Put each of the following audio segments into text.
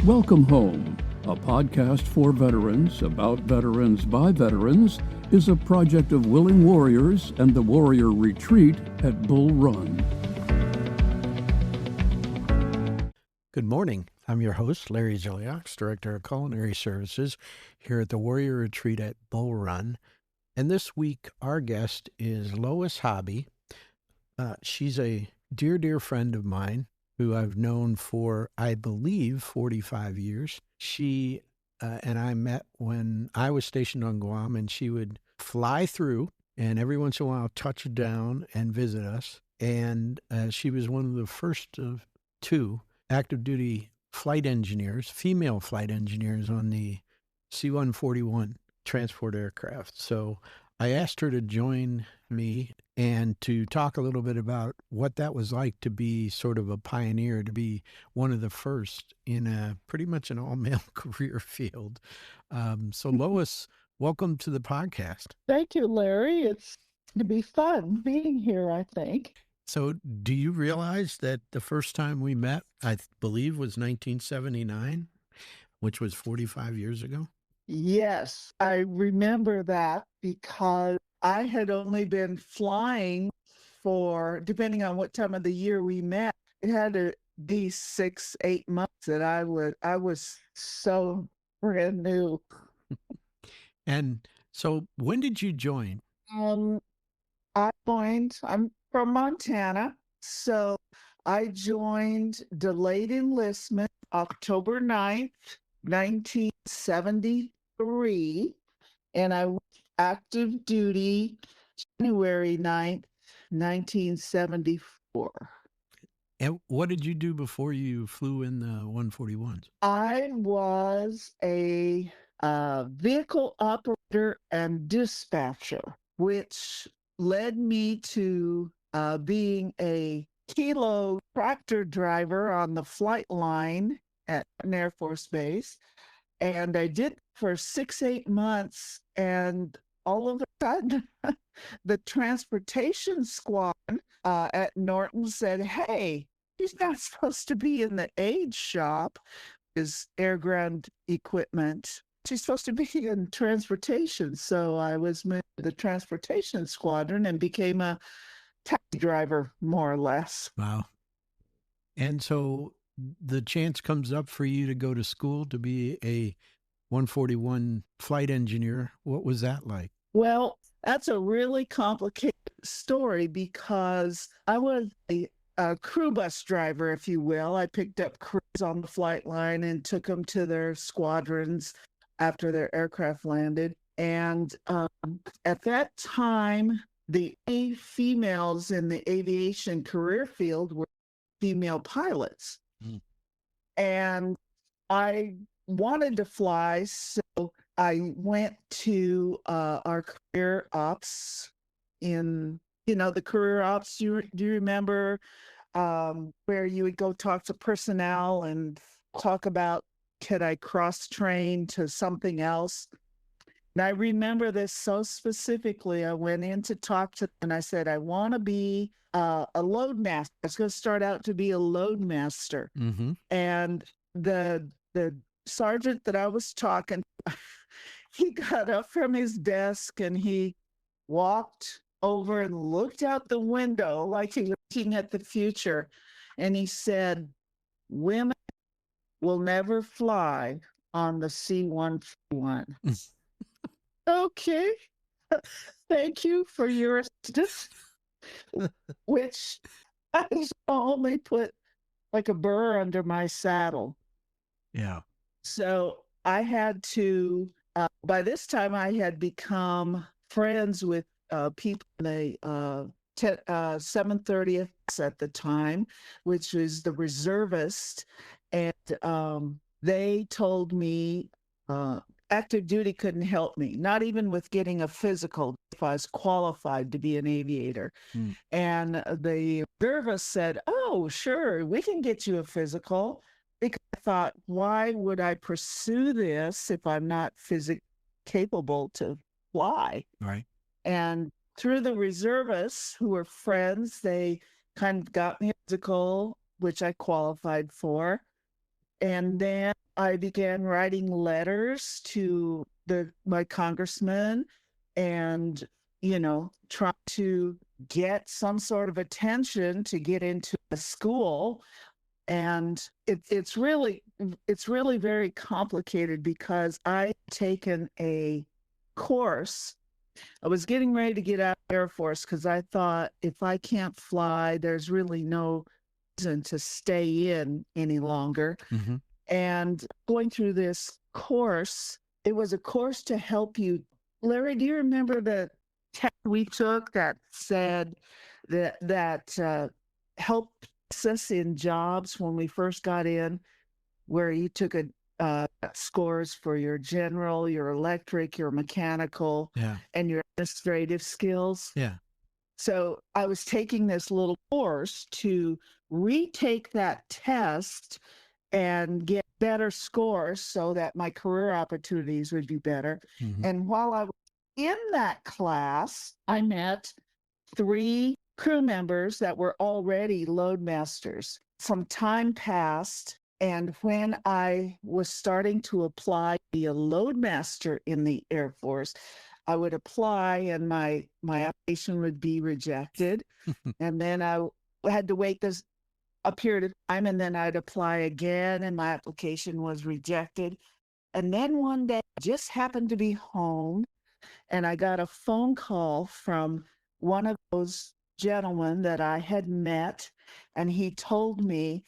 Welcome Home, a podcast for veterans, about veterans by veterans, is a project of Willing Warriors and the Warrior Retreat at Bull Run. Good morning. I'm your host, Larry Ziliox, Director of Culinary Services here at the Warrior Retreat at Bull Run. And this week, our guest is Lois Hobby. She's a dear friend of mine who I've known for, I believe, 45 years. She and I met when I was stationed on Guam, and she would fly through and every once in a while touch down and visit us. And she was one of the first of two active duty flight engineers, female flight engineers on the C-141 transport aircraft. So I asked her to join me and to talk a little bit about what that was like to be sort of a pioneer, to be one of the first in a pretty much an all-male career field. So Lois, welcome to the podcast. Thank you, Larry. It's to be fun being here, I think. So do you realize that the first time we met, I believe, was 1979, which was 45 years ago? Yes, I remember that because I had only been flying for, depending on what time of the year we met, it had to be 8 months that I was so brand new. And so when did you join? I'm from Montana, so I joined delayed enlistment October 9th, 1973, and I went active duty January 9th, 1974. And what did you do before you flew in the 141s? I was a vehicle operator and dispatcher, which led me to being a kilo tractor driver on the flight line at an Air Force Base. And I did for 8 months. And all of a sudden, the transportation squadron at Norton said, hey, she's not supposed to be in the aid shop, is air ground equipment. She's supposed to be in transportation. So I was moved to the transportation squadron and became a taxi driver, more or less. Wow. And so the chance comes up for you to go to school to be a 141 flight engineer. What was that like? Well, that's a really complicated story because I was a crew bus driver, if you will. I picked up crews on the flight line and took them to their squadrons after their aircraft landed. And at that time, the only females in the aviation career field were female pilots. Mm. And I wanted to fly, so I went to our career ops in, the career ops. Do you remember where you would go talk to personnel and talk about, could I cross-train to something else? And I remember this so specifically. I went in to talk to them and I said, I want to be a load master. I was going to start out to be a load master. Mm-hmm. And the sergeant that I was talking to, he got up from his desk and he walked over and looked out the window like he was looking at the future. And he said, women will never fly on the C-141. Okay. Thank you for your assistance, which has only put like a burr under my saddle. Yeah. So I had to, by this time I had become friends with people in the 730th at the time, which is the reservist. And they told me active duty couldn't help me, not even with getting a physical if I was qualified to be an aviator. Mm. And the reservist said, oh, sure, we can get you a physical. Because I thought, why would I pursue this if I'm not physically capable to fly? Right. And through the reservists who were friends, they kind of got me a physical, which I qualified for. And then I began writing letters to my congressman and, try to get some sort of attention to get into a school. And it's really very complicated because I've taken a course. I was getting ready to get out of the Air Force because I thought if I can't fly, there's really no reason to stay in any longer. Mm-hmm. And going through this course, it was a course to help you. Larry, do you remember the test we took that said that helped us in jobs when we first got in, where you took scores for your general, your electric, your mechanical, Yeah. and your administrative skills? Yeah. So I was taking this little course to retake that test and get better scores so that my career opportunities would be better. Mm-hmm. And while I was in that class, I met 3 crew members that were already loadmasters. Some time passed, and when I was starting to apply to be a loadmaster in the Air Force, I would apply and my application would be rejected. And then I had to wait a period of time, and then I'd apply again and my application was rejected. And then one day I just happened to be home and I got a phone call from one of those gentlemen that I had met, and he told me,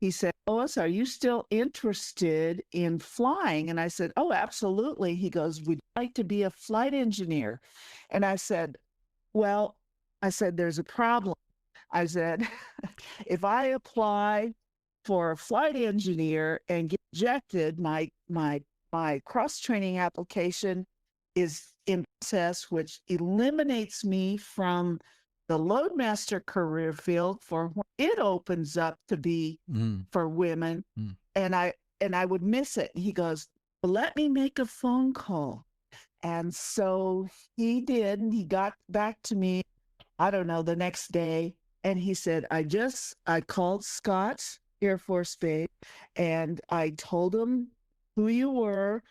he said, "Lois, are you still interested in flying?" And I said, "Oh, absolutely." He goes, "Would you like to be a flight engineer?" And I said, "There's a problem." I said, "If I apply for a flight engineer and get rejected, my cross-training application is in process, which eliminates me from the loadmaster career field for when it opens up to be for women, and I would miss it." He goes, "Well, let me make a phone call." And so he did, and he got back to me, I don't know, the next day, and he said, I called Scott Air Force Base and I told him who you were.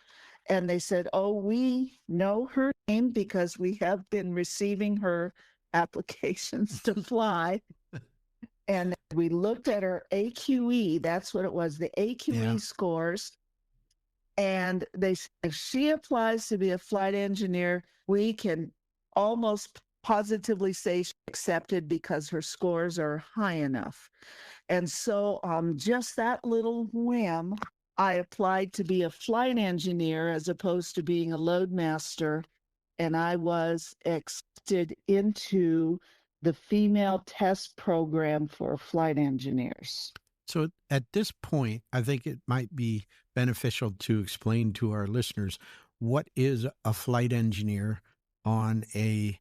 And they said, "Oh, we know her name because we have been receiving her applications to fly." And we looked at her AQE. That's what it was, the AQE scores. And they said, if she applies to be a flight engineer, we can almost positively say she's accepted because her scores are high enough. And so just that little whim, I applied to be a flight engineer as opposed to being a loadmaster, and I was accepted into the female test program for flight engineers. So at this point, I think it might be beneficial to explain to our listeners what is a flight engineer on a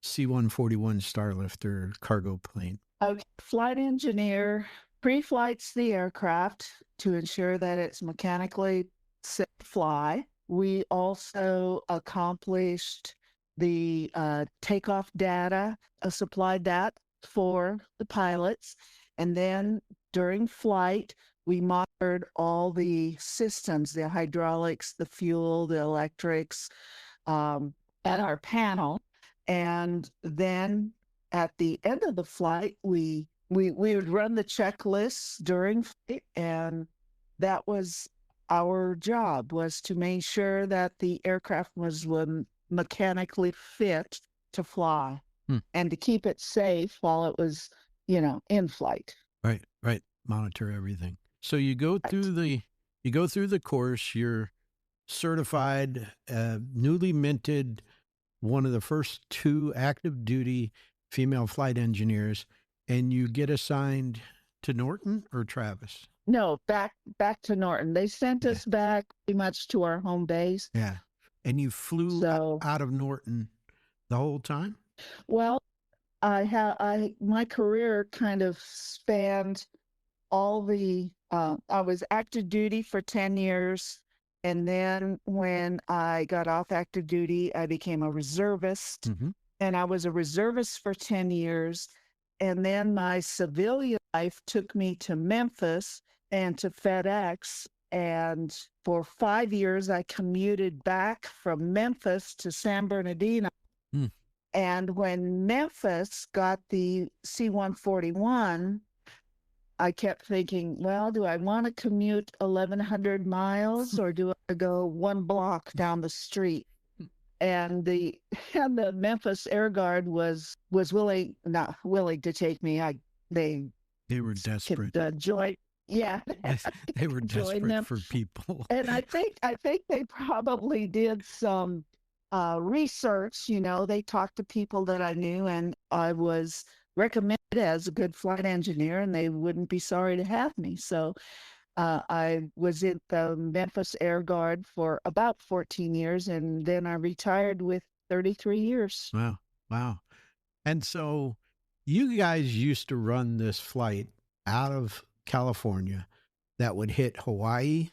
C-141 Starlifter cargo plane. Okay, flight engineer pre-flights the aircraft to ensure that it's mechanically safe to fly. We also accomplished the takeoff data, supplied that for the pilots. And then during flight, we monitored all the systems, the hydraulics, the fuel, the electrics, at our panel. And then at the end of the flight, we would run the checklists during flight, and that was our job, was to make sure that the aircraft was mechanically fit to fly and to keep it safe while it was, in flight. Right. Monitor everything. So you go through the course, you're certified, newly minted, one of the first 2 active duty female flight engineers, and you get assigned to Norton or Travis? No, back to Norton. They sent us back pretty much to our home base. Yeah. And you flew out of Norton the whole time? Well, my career kind of spanned all I was active duty for 10 years. And then when I got off active duty, I became a reservist. Mm-hmm. And I was a reservist for 10 years. And then my civilian life took me to Memphis. and to FedEx. And for 5 years, I commuted back from Memphis to San Bernardino. Hmm. And when Memphis got the C-141, I kept thinking, well, do I want to commute 1,100 miles or do I go one block down the street? And the Memphis Air Guard was not willing to take me. They were desperate. Could join. Yeah, They were join desperate them. for people. And I think they probably did some research. They talked to people that I knew, and I was recommended as a good flight engineer, and they wouldn't be sorry to have me. So I was in the Memphis Air Guard for about 14 years, and then I retired with 33 years. Wow. And so you guys used to run this flight out of California that would hit Hawaii,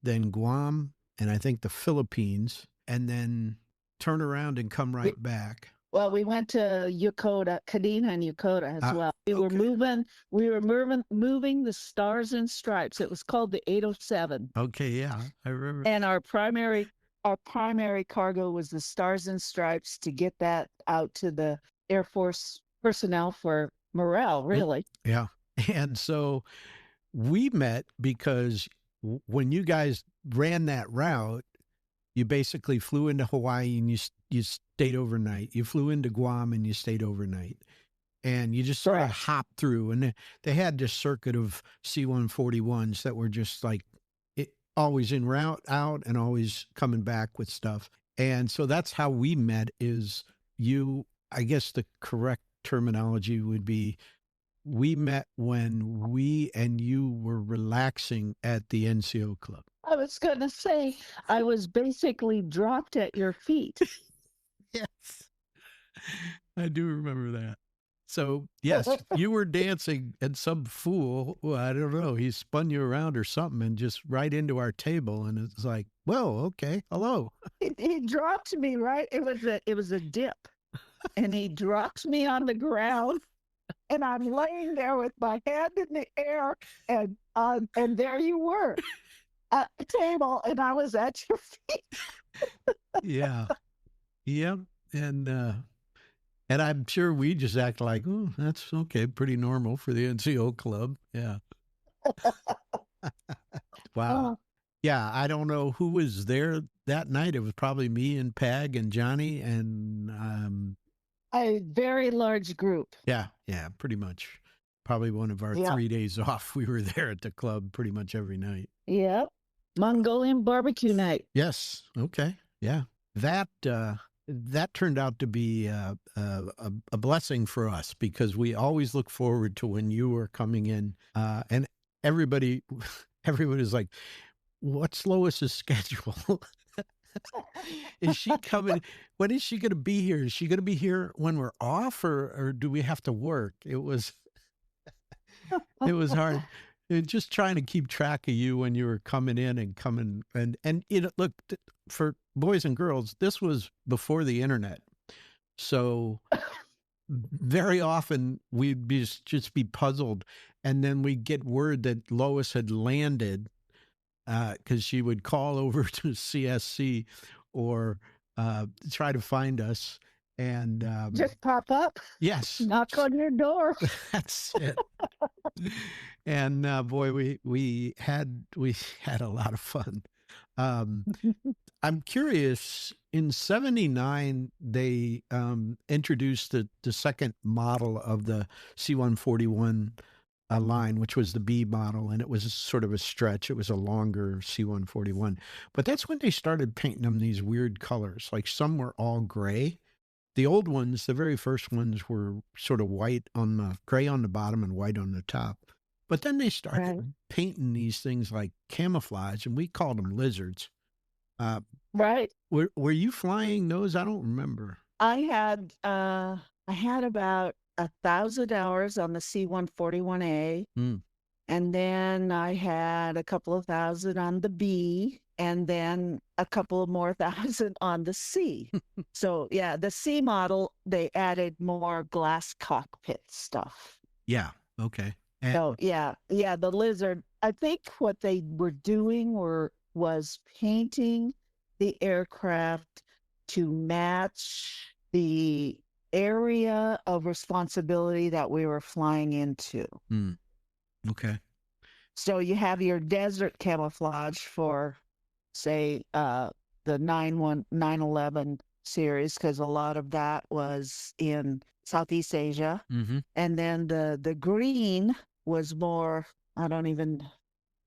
then Guam, and I think the Philippines, and then turn around and come right back. Well, we went to Yokota, Kadena and Yokota as well. We were moving the Stars and Stripes. It was called the 807. Okay, yeah, I remember. And our primary cargo was the Stars and Stripes to get that out to the Air Force personnel for morale, really. Yeah. And so we met because when you guys ran that route, you basically flew into Hawaii and you stayed overnight. You flew into Guam and you stayed overnight. And you just sort of hopped through. And they had this circuit of C-141s that were just like always en route out and always coming back with stuff. And so that's how we met is I guess the correct terminology would be we met when we and you were relaxing at the NCO club. I was going to say, I was basically dropped at your feet. Yes, I do remember that. So, yes, you were dancing and some fool, I don't know, he spun you around or something and just right into our table. And it's like, well, okay, hello. He dropped me, right? It was a dip. And he dropped me on the ground. And I'm laying there with my hand in the air. And there you were at the table. And I was at your feet. Yeah. Yep. And I'm sure we just act like, oh, that's okay, pretty normal for the NCO club. Yeah. Wow. Yeah, I don't know who was there that night. It was probably me and Peg and Johnny and a very large group. Yeah, pretty much. Probably one of our 3 days off. We were there at the club pretty much every night. Yep. Mongolian barbecue night. Yes. Okay. Yeah. That turned out to be a blessing for us because we always look forward to when you were coming in, and everybody was like, "What's Lois's schedule? Is she coming? When is she going to be here? Is she going to be here when we're off, or do we have to work?" It was hard. Just trying to keep track of you when you were coming in and look, for boys and girls, this was before the internet. So very often we'd just be puzzled. And then we'd get word that Lois had landed because she would call over to CSC or try to find us. And just pop up. Yes. Knock on your door. That's it. And boy, we had a lot of fun. I'm curious, in 79, they introduced the second model of the C-141 line, which was the B model, and it was sort of a stretch. It was a longer C-141. But that's when they started painting them these weird colors. Like some were all gray. The old ones, the very first ones, were sort of white on the gray on the bottom and white on the top. But then they started painting these things like camouflage, and we called them lizards. Right. Were you flying those? I don't remember. I had about 1,000 hours on the C-141A, and then I had a couple of thousand on the B, and then a couple of more thousand on the C. So yeah, the C model, they added more glass cockpit stuff. Yeah. Okay. And, So yeah, the lizard. I think what they were doing was painting the aircraft to match the area of responsibility that we were flying into. okay. So you have your desert camouflage for, say, the 911 series, because a lot of that was in Southeast Asia. Mm-hmm. And then the green was more, I don't even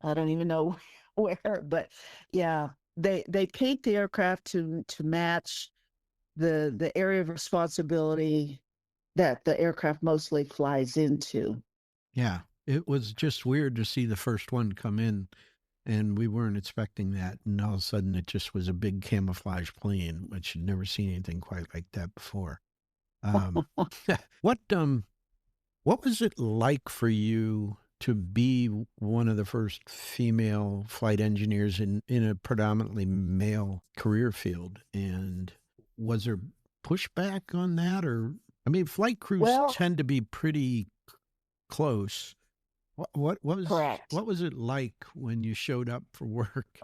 know where, but yeah, they paint the aircraft to match the area of responsibility that the aircraft mostly flies into. Yeah. It was just weird to see the first one come in, and we weren't expecting that. And all of a sudden, it just was a big camouflage plane, which had never seen anything quite like that before. Um, what what was it like for you to be one of the first female flight engineers in a predominantly male career field? And was there pushback on that? Or, I mean, flight crews Well, tend to be pretty close. correct. What was it like when you showed up for work?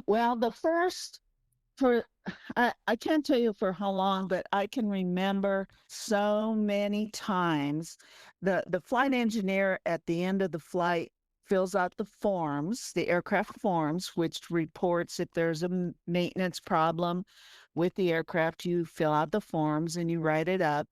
Well, the first for I can't tell you for how long, but I can remember so many times the flight engineer at the end of the flight fills out the forms, the aircraft forms, which reports if there's a maintenance problem with the aircraft. You fill out the forms and you write it up.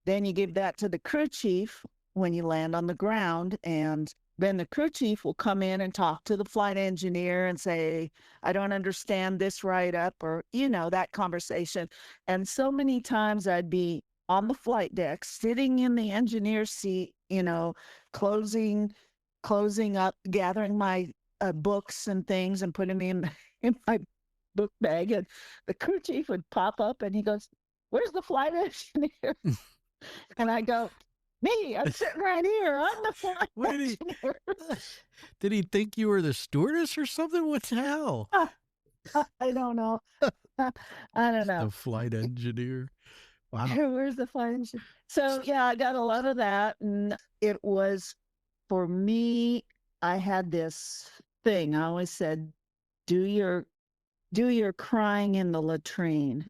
Then you give that to the crew chief when you land on the ground, and then the crew chief will come in and talk to the flight engineer and say, I don't understand this write up, or, that conversation. And so many times I'd be on the flight deck, sitting in the engineer's seat, closing, closing up, gathering my books and things and putting them in my book bag. And the crew chief would pop up and he goes, where's the flight engineer? And I go, me, I'm sitting right here. I'm the flight engineer. Did he think you were the stewardess or something? What the hell? I don't know. I don't know. The flight engineer. Wow. Where's the flight engineer? So yeah, I got a lot of that. And it was, for me, I had this thing. I always said, do your crying in the latrine.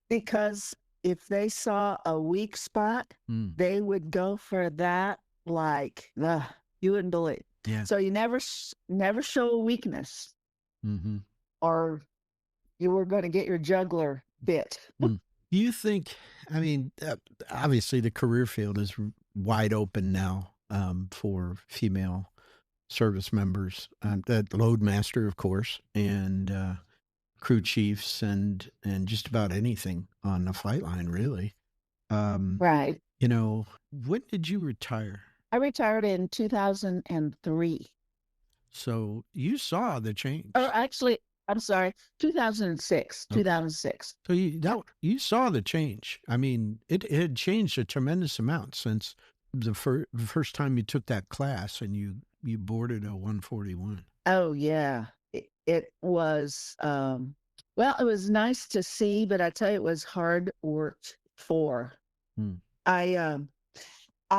Because if they saw a weak spot, they would go for that like, you wouldn't believe. Yeah. So you never show a weakness, or you were going to get your juggler bit. Do you think, I mean, obviously the career field is wide open now for female service members, that loadmaster, of course, and crew chiefs and just about anything on the flight line, really. Right. When did you retire? I retired in 2003. So you saw the change. Or actually, I'm sorry, 2006. Okay. 2006. So you saw the change. I mean, it had changed a tremendous amount since the first time you took that class and you boarded a 141. Oh yeah. It was, well, it was nice to see, but I tell you, it was hard worked for. I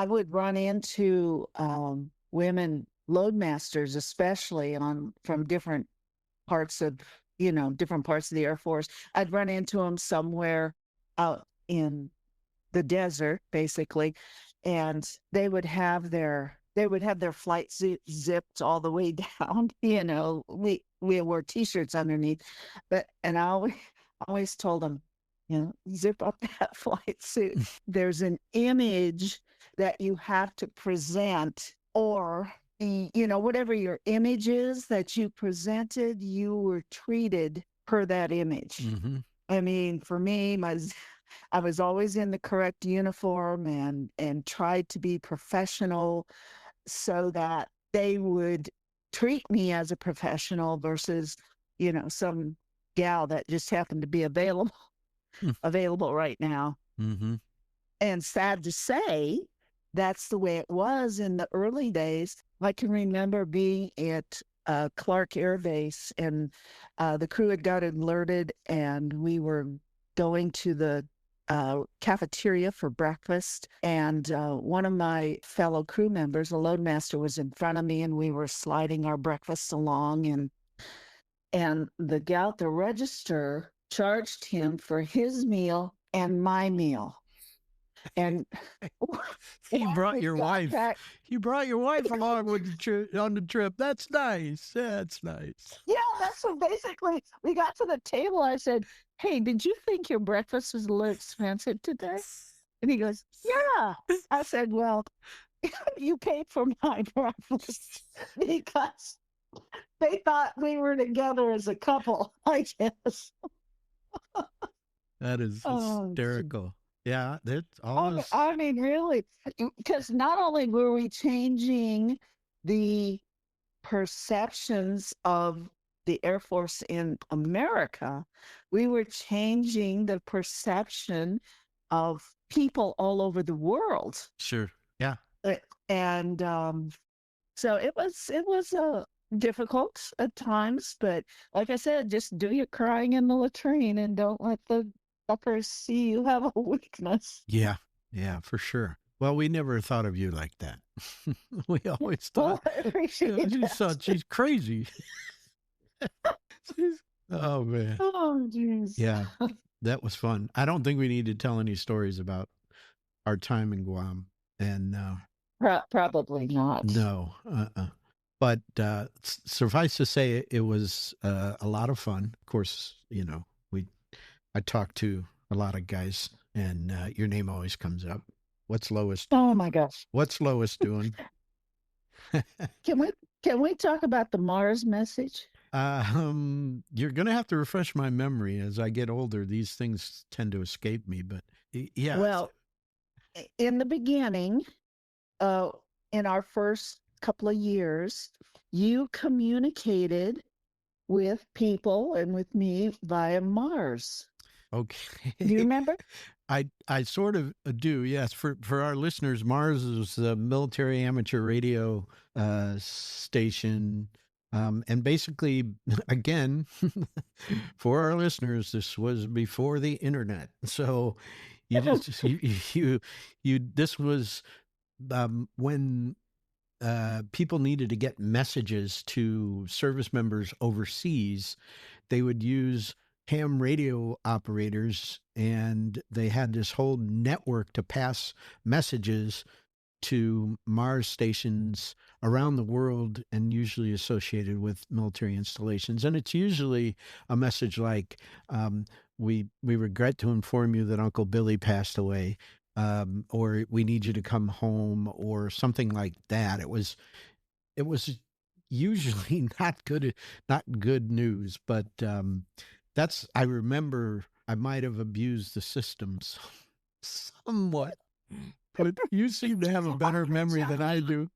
would run into women loadmasters, especially from different parts of the Air Force. I'd run into them somewhere out in the desert, basically, and they would have their flight suit zipped all the way down. We wore T-shirts underneath, and I always told them, zip up that flight suit. There's an image that you have to present, or whatever your image is that you presented, you were treated per that image. I mean, for me, I was always in the correct uniform and tried to be professional, so that they would treat me as a professional versus, some gal that just happened to be available right now. And sad to say, that's the way it was in the early days. I can remember being at Clark Air Base, and the crew had got alerted, and we were going to the cafeteria for breakfast, and one of my fellow crew members, the loadmaster, was in front of me, and we were sliding our breakfasts along, and the gal at the register charged him for his meal and my meal. And You brought your wife. back, You brought your wife along with on the trip. That's nice. That's nice. yeah, that's what basically we got to the table. I said, "Hey, did you think your breakfast was a little expensive today?" And he goes, "Yeah." I said, "Well, you paid for my breakfast because they thought we were together as a couple, I guess." That is Oh, hysterical. Yeah, that's all. I mean, really, because not only were we changing the perceptions of the Air Force in America, we were changing the perception of people all over the world. Sure. Yeah. And so it was difficult at times, but like I said, just do your crying in the latrine and don't let the fuckers see you have a weakness. Yeah. Yeah, for sure. Well, we never thought of you like that. We always Well, thought, I appreciate you that. thought she's crazy. Oh, man. Oh, jeez. Yeah, that was fun. I don't think we need to tell any stories about our time in Guam. And Probably not. no, but suffice to say, it was a lot of fun. Of course, I talked to a lot of guys, and your name always comes up. What's Lois? Oh my gosh. What's Lois doing? Can we talk about the Mars message? You're going to have to refresh my memory. As I get older, these things tend to escape me. But yeah. Well, in the beginning, in our first couple of years, you communicated with people and with me via Mars. Okay. Do you remember? I sort of do, yes. For our listeners, Mars is a military amateur radio station. And basically, again, for our listeners, this was before the internet. So you just, this was when people needed to get messages to service members overseas. They would use ham radio operators, and they had this whole network to pass messages to Mars stations around the world, and usually associated with military installations. And it's usually a message like, we regret to inform you that Uncle Billy passed away, or we need you to come home, or something like that. It was usually not good news, but I remember I might have abused the systems somewhat, but you seem to have a better memory than I do.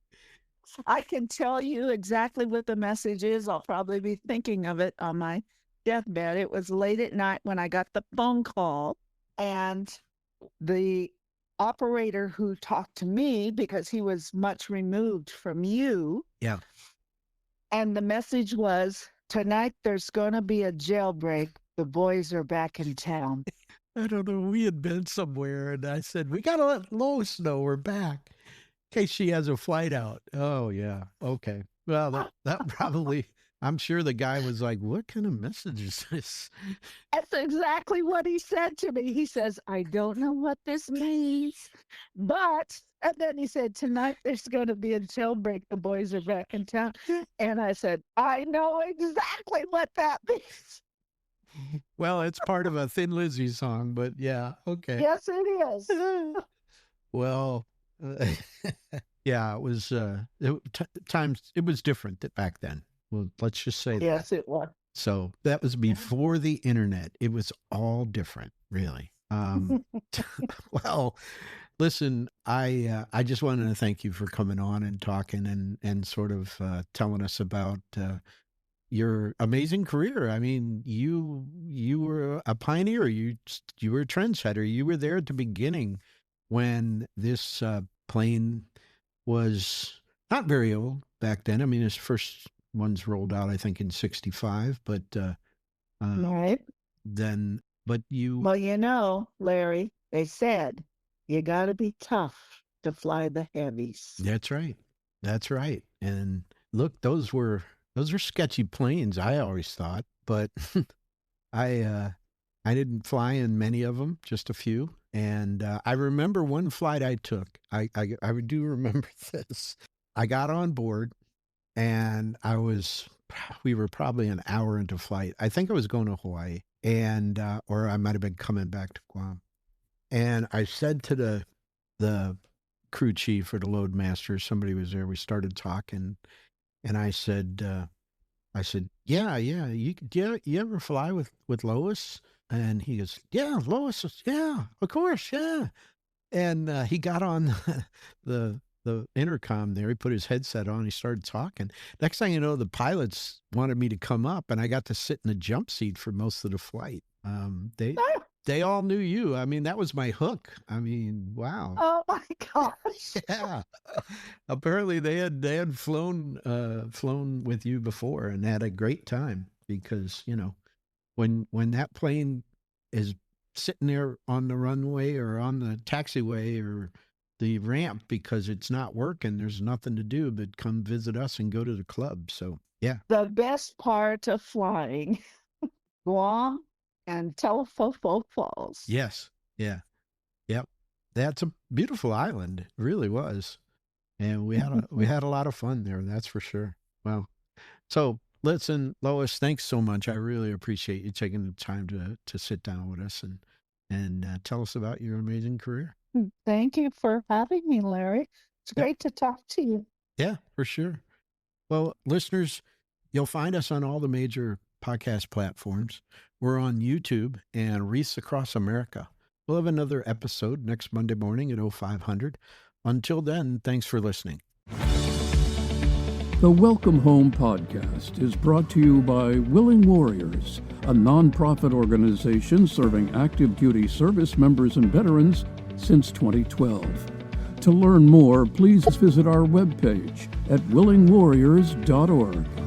I can tell you exactly what the message is. I'll probably be thinking of it on my deathbed. It was late at night when I got the phone call, and the operator who talked to me, because he was much removed from you. Yeah. And the message was, "Tonight there's going to be a jailbreak. The boys are back in town." I don't know. We had been somewhere, and I said, we got to let Lois know we're back in case she has a flight out. Oh, yeah. Okay. Well, that probably, I'm sure the guy was like, what kind of message is this? That's exactly what he said to me. He says, "I don't know what this means, but," and then he said, "Tonight there's going to be a jailbreak. The boys are back in town." And I said, "I know exactly what that means." Well, it's part of a Thin Lizzy song, but yeah. Okay. Yes, it is. Well, yeah, it was, times, it was different back then. Well, let's just say that. Yes, it was. So that was before the internet. It was all different, really. Well, listen, I just wanted to thank you for coming on and talking and sort of telling us about your amazing career. I mean, you were a pioneer. You were a trendsetter. You were there at the beginning when this plane was not very old back then. I mean, his first ones rolled out, I think, in '65, but Right. then But you, Well, Larry, they said you got to be tough to fly the heavies. that's right. That's right. And look, those are sketchy planes, I always thought, but I I didn't fly in many of them, just a few. And I remember one flight I took. I do remember this. I got on board and we were probably an hour into flight. I think I was going to Hawaii and, or I might have been coming back to Guam. And I said to the crew chief or the load master, somebody was there, we started talking and I said, yeah, you ever fly with Lois? And he goes, yeah, Lois, yeah, of course, yeah. And he got on the intercom there. He put his headset on. He started talking. Next thing you know, the pilots wanted me to come up, and I got to sit in the jump seat for most of the flight. They all knew you. I mean, that was my hook. I mean, wow. Oh my gosh. Yeah. Apparently they had flown with you before and had a great time because, when that plane is sitting there on the runway or on the taxiway or the ramp because it's not working, there's nothing to do but come visit us and go to the club. So, yeah. The best part of flying, Guam and Telefofo Falls. Yes. Yeah. Yep. That's a beautiful island. It really was. And we had a lot of fun there. That's for sure. Wow. So listen, Lois, thanks so much. I really appreciate you taking the time to sit down with us and tell us about your amazing career. Thank you for having me, Larry. It's great to talk to you. Yeah, for sure. Well, listeners, you'll find us on all the major podcast platforms. We're on YouTube and Wreaths Across America. We'll have another episode next Monday morning at 0500. Until then, thanks for listening. The Welcome Home podcast is brought to you by Willing Warriors, a nonprofit organization serving active duty service members and veterans since 2012. To learn more, please visit our webpage at willingwarriors.org.